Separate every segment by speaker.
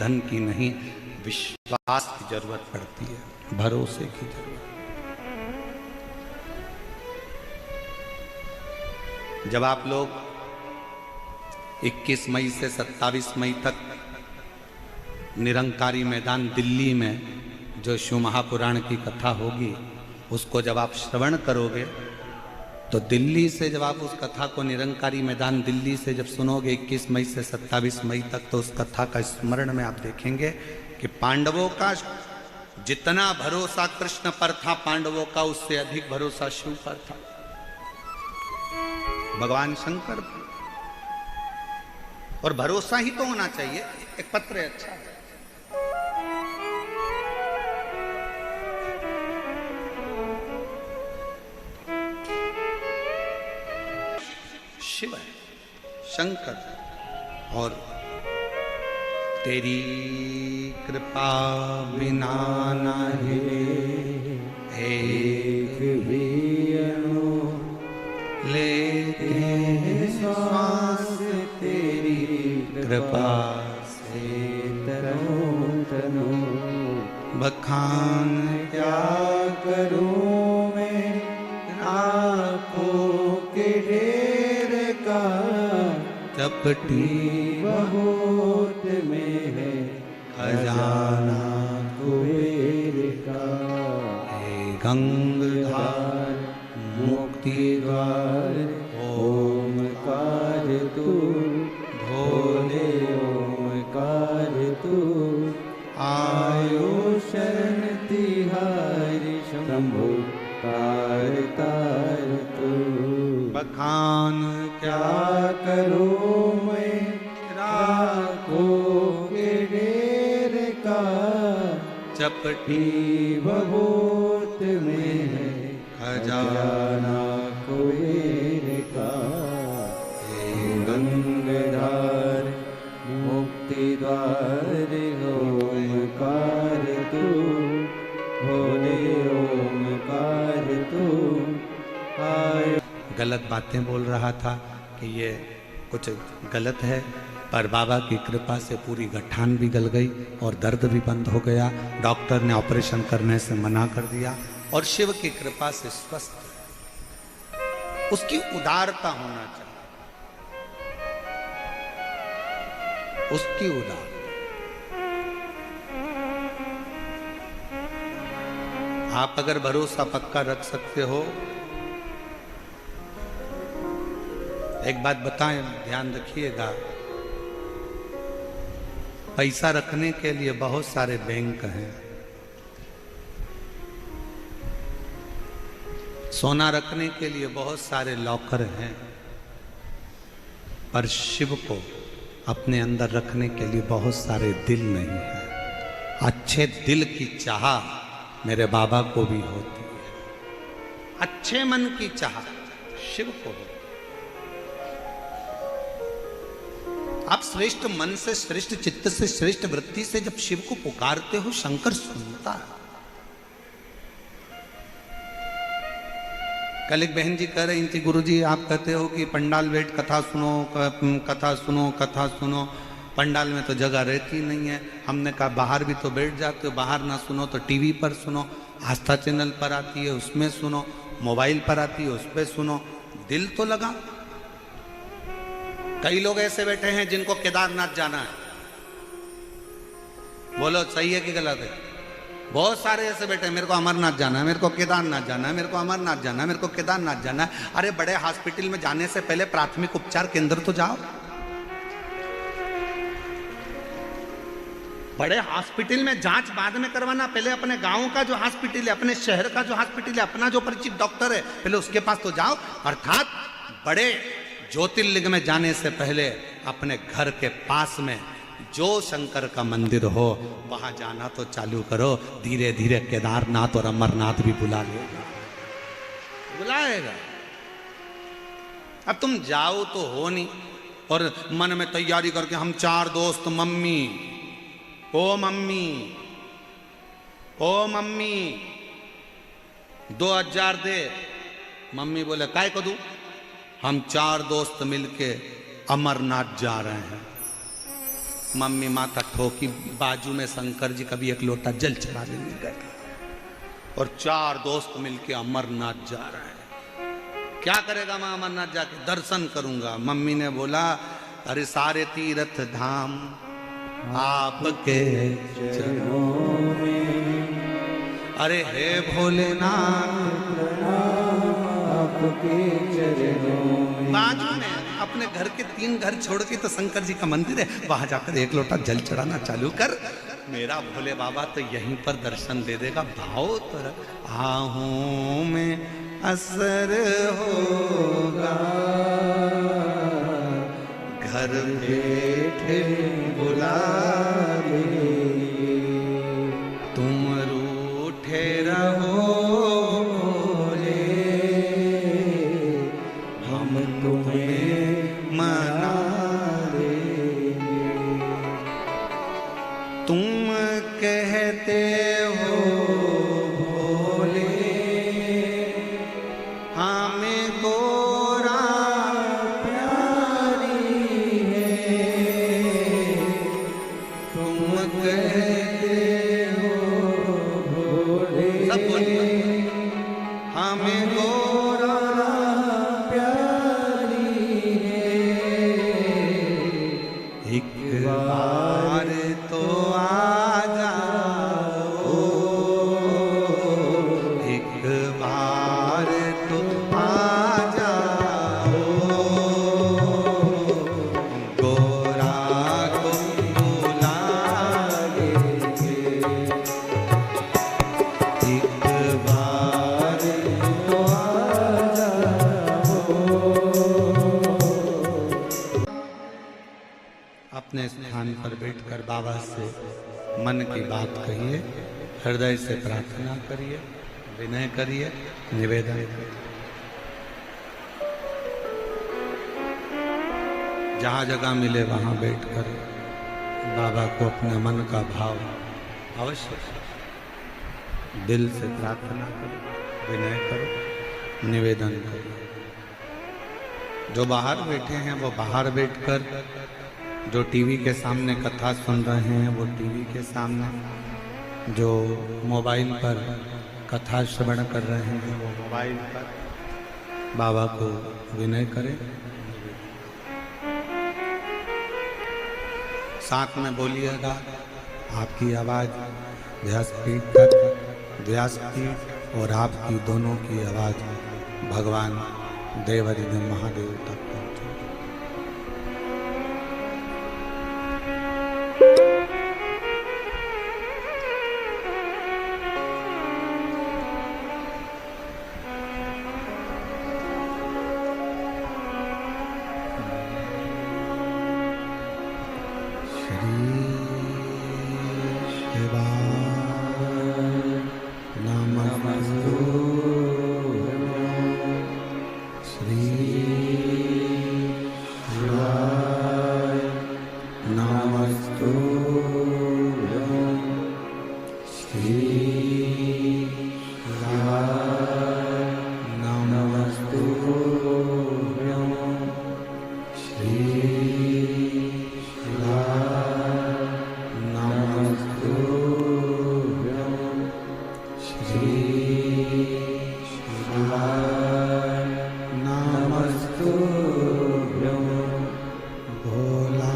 Speaker 1: धन की नहीं, विश्वास की जरूरत पड़ती है, भरोसे की जरूरत। जब आप लोग 21 मई से 27 मई तक निरंकारी मैदान दिल्ली में जो शिव महापुराण की कथा होगी, उसको जब आप श्रवण करोगे तो दिल्ली से जब आप उस कथा को निरंकारी मैदान दिल्ली से जब सुनोगे 21 मई से 27 मई तक, तो उस कथा का स्मरण में आप देखेंगे कि पांडवों का जितना भरोसा कृष्ण पर था, पांडवों का उससे अधिक भरोसा शिव पर था, भगवान शंकर पर। और भरोसा ही तो होना चाहिए। एक पत्र है, अच्छा है। शिव है, शंकर, और तेरी कृपा बिना नहीं एक भी अणु लेते श्वास, तेरी कृपा से तनो तनो बखान क्या करूं मैं, आँखों के ढेर का चपटी बहुत में है खजाना कुबेर का। हे गंगाधर मुक्ति द्वार ओमकार तू, भोले ओमकार तू, आयो शरण तिहारी शंभु तार तार तू। बखान क्या करूं मैं, राखो के ढेर का चपटी बहुत में है खजाना कुबेर का। हे गंगाधर मुक्ति द्वार ओमकार तू, भोले ओमकार तू, आयो। गलत बातें बोल रहा था कि ये कुछ गलत है, पर बाबा की कृपा से पूरी गठान भी गल गई और दर्द भी बंद हो गया। डॉक्टर ने ऑपरेशन करने से मना कर दिया और शिव की कृपा से स्वस्थ। उसकी उदारता होना चाहिए, उसकी उदारता। आप अगर भरोसा पक्का रख सकते हो, एक बात बताएं, ध्यान रखिएगा, पैसा रखने के लिए बहुत सारे बैंक हैं, सोना रखने के लिए बहुत सारे लॉकर हैं, पर शिव को अपने अंदर रखने के लिए बहुत सारे दिल नहीं है। अच्छे दिल की चाह मेरे बाबा को भी होती है, अच्छे मन की चाह शिव को होती है। आप श्रेष्ठ मन से, श्रेष्ठ चित्त से, श्रेष्ठ वृत्ति से जब शिव को पुकारते हो, शंकर सुनता है। कल एक बहन जी कह रही थी, गुरुजी आप कहते हो कि पंडाल बैठ कथा सुनो, कथा सुनो, कथा सुनो, पंडाल में तो जगह रहती नहीं है। हमने कहा बाहर भी तो बैठ जाते हो, बाहर ना सुनो तो टीवी पर सुनो, आस्था चैनल पर आती है उसमें सुनो, मोबाइल पर आती है उस पर सुनो, दिल तो लगा। कई लोग ऐसे बैठे हैं जिनको केदारनाथ जाना है, बोलो सही है कि गलत है? बहुत सारे ऐसे बैठे हैं, मेरे को अमरनाथ जाना है, मेरे को केदारनाथ जाना है, मेरे को अमरनाथ जाना है, मेरे को केदारनाथ जाना है। अरे बड़े हॉस्पिटल में जाने से पहले प्राथमिक उपचार केंद्र तो जाओ। बड़े हॉस्पिटल में जांच बाद में करवाना, पहले अपने गांव का जो हॉस्पिटल है, अपने शहर का जो हॉस्पिटल है, अपना जो परिचित डॉक्टर है, पहले उसके पास तो जाओ। अर्थात बड़े ज्योतिर्लिंग में जाने से पहले अपने घर के पास में जो शंकर का मंदिर हो वहां जाना तो चालू करो। धीरे धीरे केदारनाथ और अमरनाथ भी बुला लेगा, बुलाएगा। अब तुम जाओ तो हो नहीं, और मन में तैयारी करके हम 4 दोस्त, मम्मी ओ मम्मी ओ मम्मी 2000 दे। मम्मी बोले काय को दूं? हम 4 दोस्त मिलके अमरनाथ जा रहे हैं। मम्मी माता ठोकी, बाजू में शंकर जी कभी एक लोटा जल चढ़ा देने गए और 4 दोस्त मिलके अमरनाथ जा रहे हैं। क्या करेगा मैं अमरनाथ जाके? दर्शन करूंगा। मम्मी ने बोला अरे सारे तीर्थ धाम आपके चरणों में, अरे हे भोलेनाथ आपके चरणों में। बाजू में अपने घर के 3 घर छोड़ के तो शंकर जी का मंदिर है, वहां जाकर एक लोटा जल चढ़ाना चालू कर, मेरा भोले बाबा तो यहीं पर दर्शन दे देगा। भाव तो आहूं में असर होगा, घर बैठे बुला दे, तुम रूठे रहो भोले, हम तुम्हें मना देंगे। तुम कहते हो भोले हमें गोरा हमें गोरा प्यारी है, एक बार तो आ जाओ, एक बार तो आ जाओ, गोरा को बुला लेंगे, एक बार अपने स्थान पर बैठकर बाबा से मन की बात कहिए, हृदय से प्रार्थना करिए, विनय करिए, निवेदन करिए। जहाँ जगह मिले वहाँ बैठकर बाबा को अपने मन का भाव अवश्य दिल से प्रार्थना करो, विनय करो, निवेदन करो। जो बाहर बैठे हैं वो बाहर बैठकर, जो टीवी के सामने कथा सुन रहे हैं वो टीवी के सामने, जो मोबाइल पर कथा श्रवण कर रहे हैं वो मोबाइल पर बाबा को विनय करें। साथ में बोलिएगा, आपकी आवाज़ व्यासपीठ तक, व्यासपीठ और आपकी दोनों की आवाज़ भगवान देवाधिदेव महादेव तक पहुँचे। भोला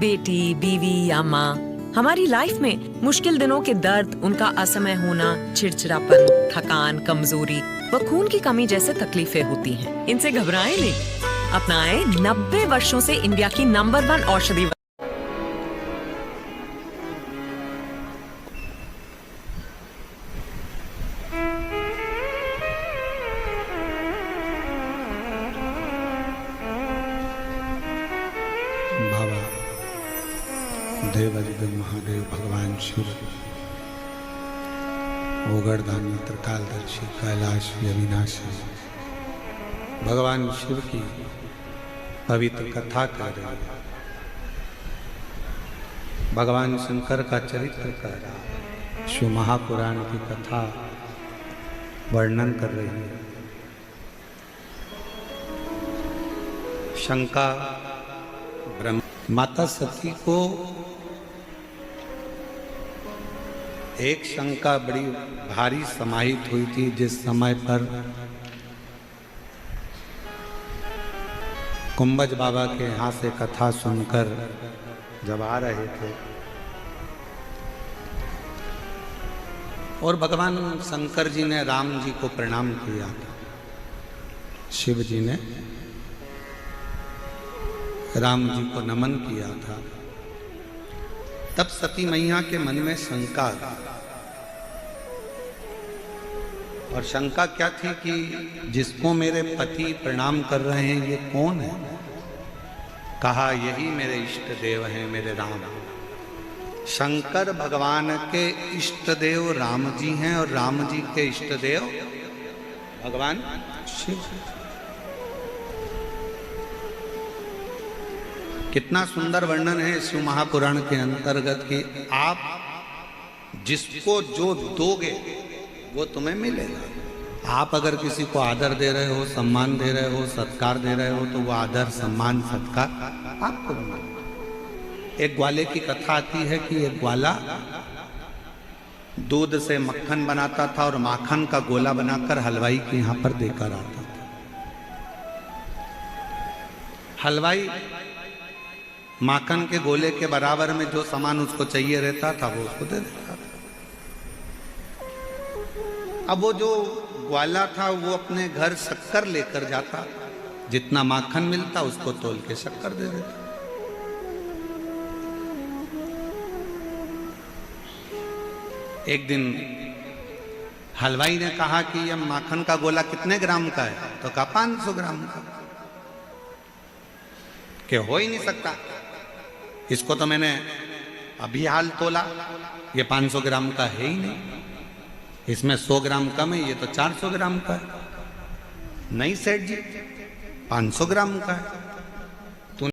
Speaker 2: बेटी, बीवी या माँ, हमारी लाइफ में मुश्किल दिनों के दर्द, उनका असमय होना, चिड़चिड़ापन, थकान, कमजोरी व खून की कमी जैसे तकलीफें होती हैं। इनसे घबराएं नहीं, अपनाएं 90 वर्षों से इंडिया की नंबर 1 औषधि।
Speaker 1: बाबा देवाधिदेव महादेव भगवान शिव, ओगरदानी त्रिकालदर्शी कैलाश अविनाशी, भगवान शिव की पवित्र कथा कर रहे हैं। भगवान शंकर का चरित्र कर रहा है, शिव महापुराण की कथा वर्णन कर रही है। शंका ब्रह्म, माता सती को एक शंका बड़ी भारी समाहित हुई थी, जिस समय पर कुंभज बाबा के यहाँ से कथा सुनकर जब आ रहे थे और भगवान शंकर जी ने राम जी को प्रणाम किया था, शिव जी ने राम जी को नमन किया था, तब सती मैया के मन में शंका थी। और शंका क्या थी कि जिसको मेरे पति प्रणाम कर रहे हैं ये कौन है? कहा यही मेरे इष्ट देव हैं, मेरे राम। शंकर भगवान के इष्ट देव राम जी हैं और राम जी के इष्ट देव भगवान शिव। कितना सुंदर वर्णन है शिव महापुराण के अंतर्गत कि आप जिसको जो दोगे वो तुम्हें मिलेगा। आप अगर किसी को आदर दे रहे हो, सम्मान दे रहे हो, सत्कार दे रहे हो, तो वो आदर, सम्मान, सत्कार आपको मिलेगा। एक ग्वाले की कथा आती है कि एक ग्वाला दूध से मक्खन बनाता था और माखन का गोला बनाकर हलवाई के यहाँ पर देकर आता था। हलवाई माखन के गोले के बराबर में जो सामान उसको चाहिए रहता था वो उसको दे देता था। अब वो जो ग्वाला था वो अपने घर शक्कर लेकर जाता, जितना माखन मिलता उसको तोल के शक्कर दे देता। एक दिन हलवाई ने कहा कि यह माखन का गोला कितने ग्राम का है? तो कहा 500 ग्राम का। कि हो ही नहीं सकता, इसको तो मैंने अभी हाल तोला, ये 500 ग्राम का है ही नहीं, इसमें 100 ग्राम कम है, ये तो 400 ग्राम का है। नहीं सेठ जी, 500 ग्राम का है।